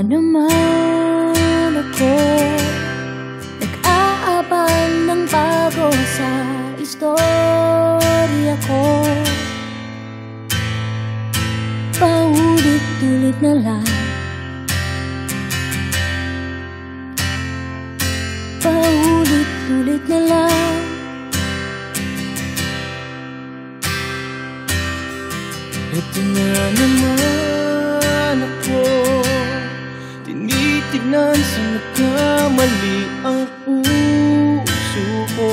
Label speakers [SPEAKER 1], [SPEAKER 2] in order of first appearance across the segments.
[SPEAKER 1] naman ako, nag-aabang ng bago sa istorya ko. Paulit-ulit na lang, paulit-ulit na lang.
[SPEAKER 2] Ito na naman ako, tinitignan sa nagkamali ang puso ko.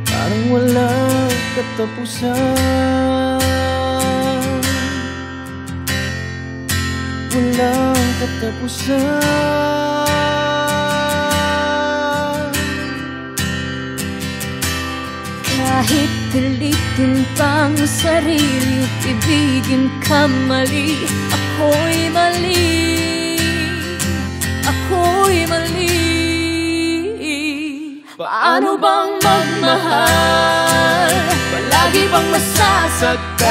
[SPEAKER 2] Parang walang katapusan, walang katapusan.
[SPEAKER 1] Kahit pilitin pang sarili, ibigin ka mali. Ako'y mali, ako'y mali. Paano bang magmahal, palagi bang masasaktan?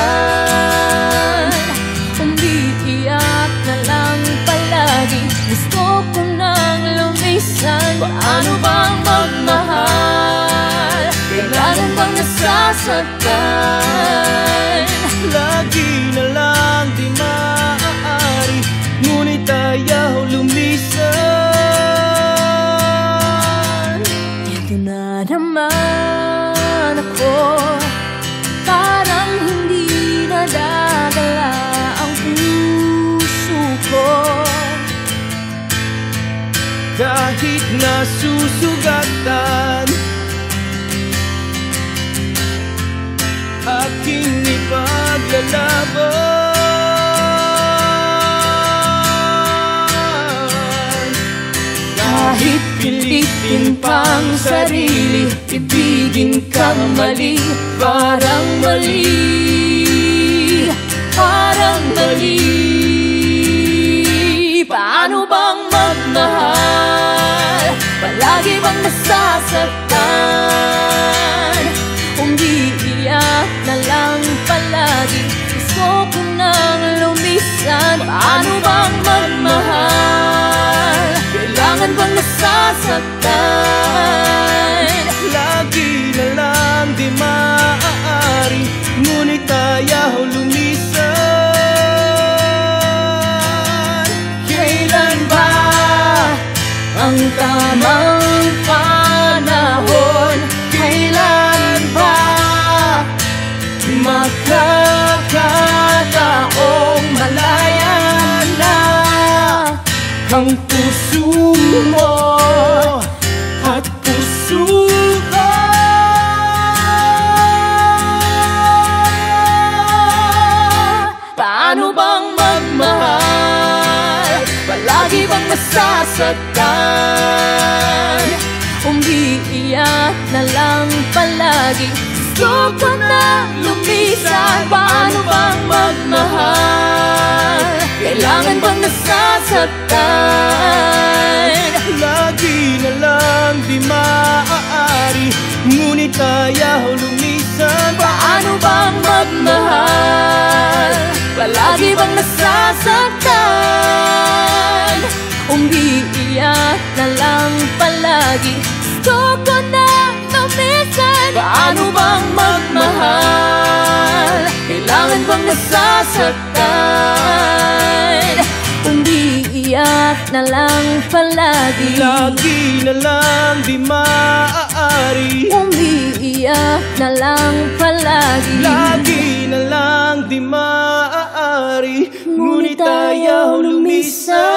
[SPEAKER 1] Umiiyak na lang palagi, gusto ko nang lumisan. Paano bang magmahal, kailangan bang nasasaktan?
[SPEAKER 2] Lagi na lang di maaari, ngunit ayaw lumisan.
[SPEAKER 1] Ito na naman ako, parang hindi nadadala ang puso ko.
[SPEAKER 2] Kahit nasusugatan, aking ipaglalaban.
[SPEAKER 1] Kahit pilitin pang sarili, ibigin ka mali. Parang mali, parang mali. Paano bang magmahal, palagi bang nasasaktan? Umiiyak na lang palagi, gusto ko nang lumisan. Paano bang magmahal, kailangan bang nasasaktan?
[SPEAKER 2] Lagi na lang di maaari, ngunit ayaw lumisan.
[SPEAKER 1] Kailan ba ang tamang panahon? Kailan ba makakataong malaya na ang puso mo at puso ko? Paano bang magmahal, palagi bang masasaktan? Umiiyak na lang palagi, gusto ko na lumisan. Paano bang magmahal, kailangan bang nasasaktan?
[SPEAKER 2] Lagi na lang di maaari, ngunit ayaw lumisan.
[SPEAKER 1] Paano bang magmahal, palagi bang nasasaktan? Umiiyak na lang palagi, gusto ko na lumisan. Paano bang magmahal, kailangan bang nasasaktan? Umiiyak na lang palagi,
[SPEAKER 2] Lagi na lang di maaari,
[SPEAKER 1] umiiyak na lang palagi.
[SPEAKER 2] lagi na lang di maaari, ngunit ayaw lumisan.